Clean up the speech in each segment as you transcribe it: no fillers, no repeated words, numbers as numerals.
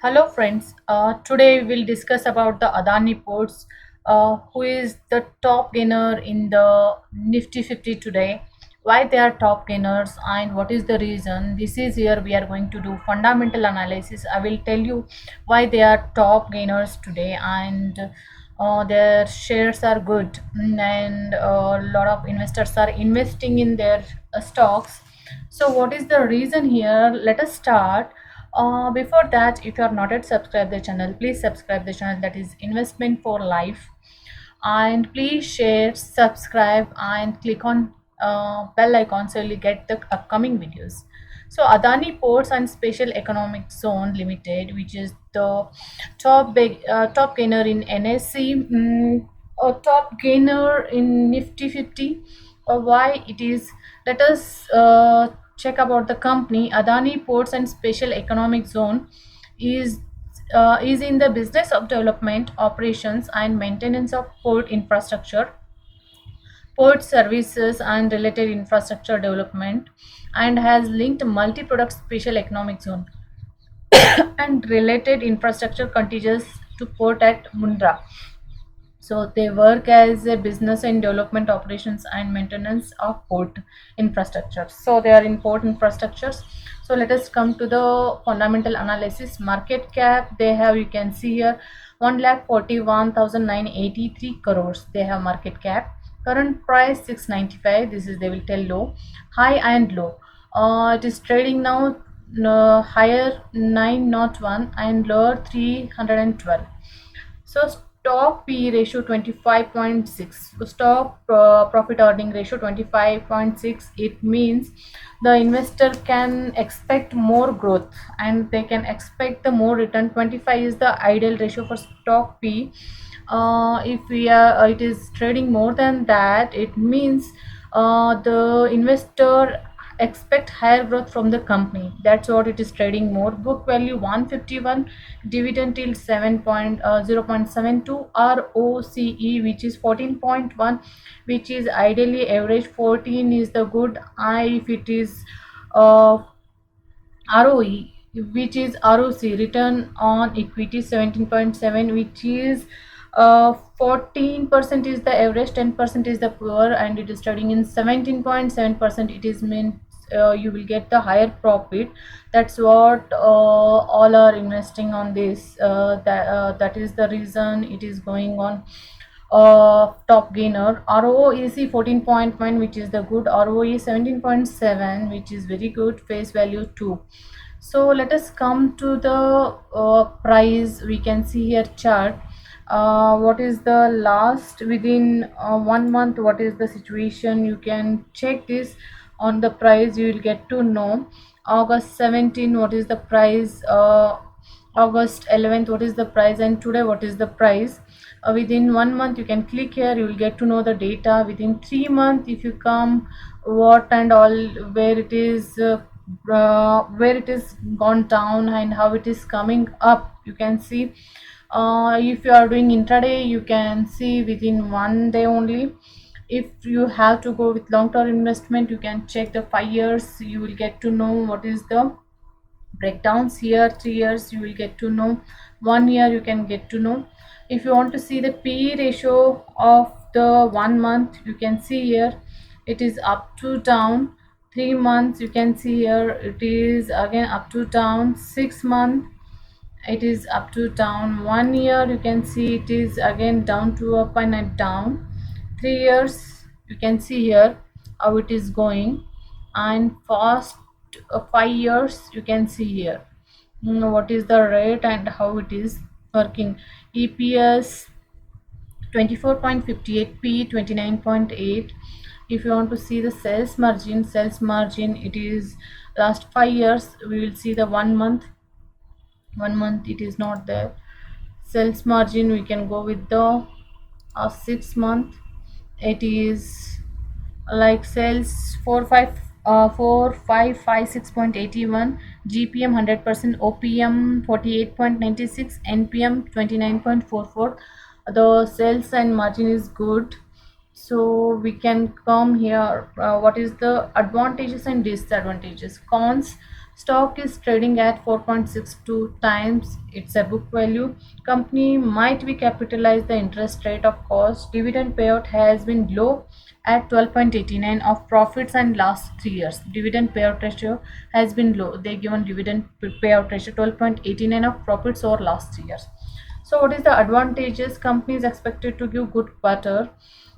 Hello friends, today we'll discuss about the Adani Ports, who is the top gainer in the Nifty 50 today, why they are top gainers and what is the reason. This is here we are going to do fundamental analysis. I will tell you why they are top gainers today and their shares are good and a lot of investors are investing in their stocks. So what is the reason here? Let us start. Before that, if you are not yet subscribed the channel, please subscribe the channel, that is Investment for Life, and please share, subscribe and click on bell icon so you get the upcoming videos. So Adani Ports and Special Economic Zone Limited, which is the top gainer in NSE, a top gainer in Nifty 50. Why it is? Let us check about the company. Adani Ports and Special Economic Zone is is in the business of development, operations, and maintenance of port infrastructure, port services, and related infrastructure development, and has linked multi-product special economic zone and related infrastructure contiguous to port at Mundra. So they work as a business and development operations and maintenance of port infrastructure. So they are in port infrastructures. So let us come to the fundamental analysis. Market cap they have, you can see here, 1,41,983 crores. They have market cap. Current price 695. This is, they will tell, low, high and low. It is trading now higher 901 and lower 312. So stock P ratio 25.6. Stock profit earning ratio 25.6. It means the investor can expect more growth and they can expect the more return. 25 is the ideal ratio for stock P. If we are it is trading more than that, it means the investor expect higher growth from the company. That's what it is trading more. Book value 151, dividend yield 0.72, ROCE which is 14.1, which is ideally average. 14 is the good. If it is ROE, which is ROC, return on equity 17.7, which is 14% is the average, 10% is the poor, and it is trading in 17.7%. It is means you will get the higher profit. That's what all are investing on this. That is the reason it is going on top gainer. ROEC 14.1, which is the good. ROE 17.7, which is very good. Face value 2. So let us come to the price. We can see here chart. What is the last within 1 month, what is the situation? You can check this on the price, you will get to know. August 17, what is the price? August 11th, what is the price? And today, what is the price? Within 1 month, you can click here, you will get to know the data. Within 3 months, if you come, what and all, where it is where it is gone down and how it is coming up, you can see. If you are doing intraday, you can see within 1 day only. If you have to go with long-term investment, you can check the 5 years, you will get to know what is the breakdowns here. 3 years you will get to know. 1 year you can get to know. If you want to see the PE ratio of the 1 month, you can see here it is up to down. 3 months you can see here it is again up to down. 6 months it is up to down. 1 year you can see it is again down to up and down. 3 years you can see here how it is going, and fast 5 years you can see here. What is the rate and how it is working. EPS 24.58, P 29.8. If you want to see the sales margin, it is last 5 years. We will see the 1 month. 1 month it is not there. Sales margin we can go with the 6 month. It is like sales 4556.81, GPM 100%, OPM 48.96, NPM 29.44. The sales and margin is good. So we can come here. What is the advantages and disadvantages? Cons: Stock is trading at 4.62 times its a book value. Company might be capitalized the interest rate of cost. Dividend payout has been low at 12.89 of profits and last 3 years. Dividend payout ratio has been low. They given dividend payout ratio 12.89 of profits over last 3 years. So what is the advantages? Company is expected to give good quarter.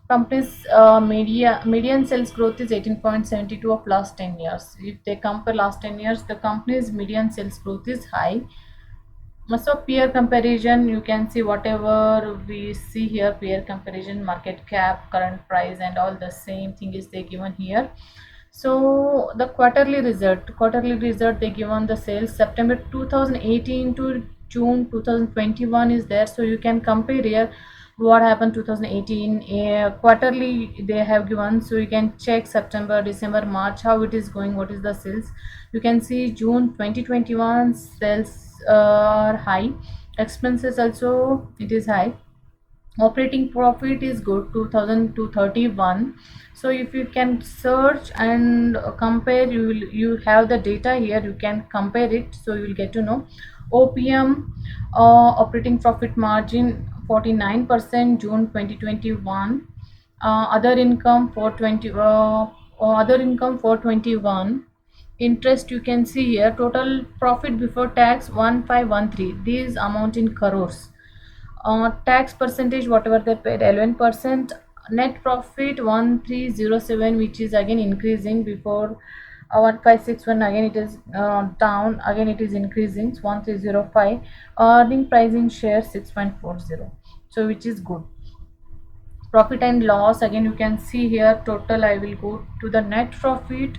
Company's median sales growth is 18.72 of last 10 years. If they compare last 10 years, the company's median sales growth is high. So peer comparison, you can see whatever we see here, peer comparison, market cap, current price, and all the same thing is they given here. So the quarterly result they given the sales September 2018 to June 2021 is there. So you can compare here what happened 2018 quarterly they have given, so you can check September, December, March how it is going, what is the sales. You can see June 2021 sales are high, expenses also it is high, operating profit is good 2000 to 31. So if you can search and compare, you have the data here, you can compare it, so you will get to know. OPM, operating profit margin 49% June 2021. Other income 421. Interest you can see here, total profit before tax 1513, these amount in crores. Tax percentage whatever they paid 11%. Net profit 1307, which is again increasing. Before 1561 again it is down, again it is increasing. It's 1305. Earning price in share 6.40, so which is good. Profit and loss, again you can see here total. I will go to the net profit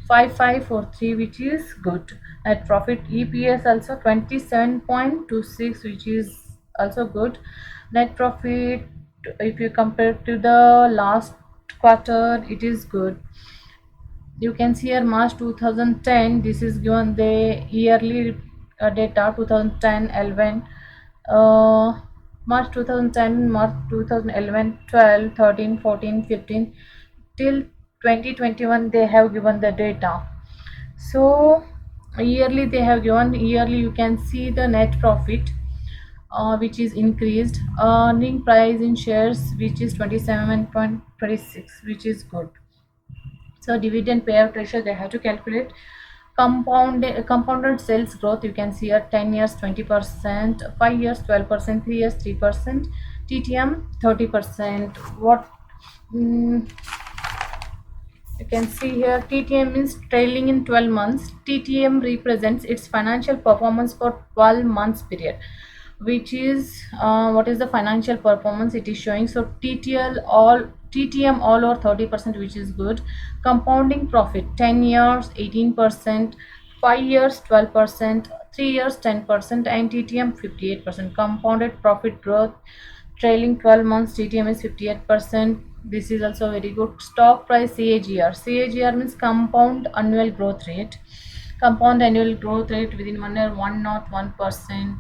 5543, which is good. Net profit, EPS also 27.26, which is also good. Net profit, if you compare to the last quarter, it is good. You can see here March 2010, this is given the yearly data 2010 11, March 2010, March 2011, 12, 13, 14, 15 till 2021 they have given the data. So yearly they have given, yearly you can see the net profit which is increased. Earning price in shares which is 27.26, which is good. So dividend payout ratio they have to calculate. Compounded sales growth, you can see here 10 years 20%, 5 years 12%, 3 years 3%, TTM 30%. What you can see here, TTM means trailing in 12 months. TTM represents its financial performance for 12 months period, which is what is the financial performance it is showing. So TTM all over 30%, which is good. Compounding profit 10 years 18%, 5 years 12%, 3 years 10%, and TTM 58%. Compounded profit growth trailing 12 months TTM is 58%. This is also very good. Stock price CAGR. CAGR means compound annual growth rate. Compound annual growth rate within 1 year 101%.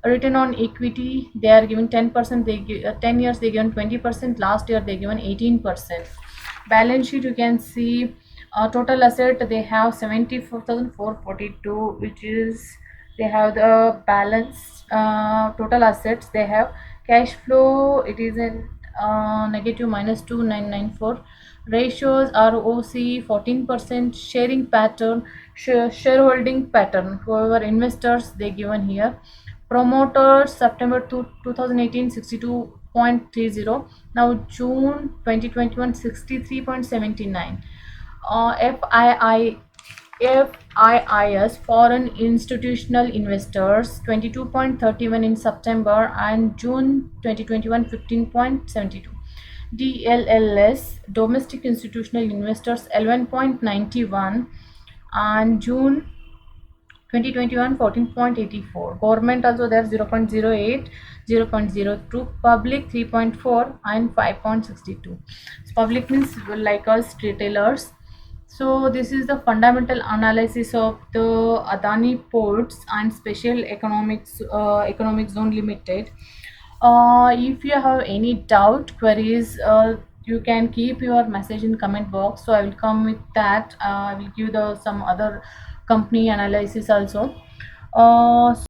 Return on equity, they are given 10%. They give 10 years they given 20%. Last year they given 18%. Balance sheet, you can see total asset they have 74,442, which is they have the balance. Total assets they have. Cash flow it is in negative minus 2994. Ratios ROC 14%. Sharing pattern, shareholding pattern, whoever investors they given here. Promoters September 2018 62.30, now June 2021 63.79. FIIs foreign institutional investors 22.31 in September, and June 2021 15.72. DLLS domestic institutional investors 11.91, and June 2021 14.84. Government also there 0.08, 0.02. Public 3.4 and 5.62. So public means like us retailers. So this is the fundamental analysis of the Adani Ports and Special Economic Zone Limited. If you have any doubt, queries, you can keep your message in comment box, so I will come with that. I will give the some other company analysis also. uh,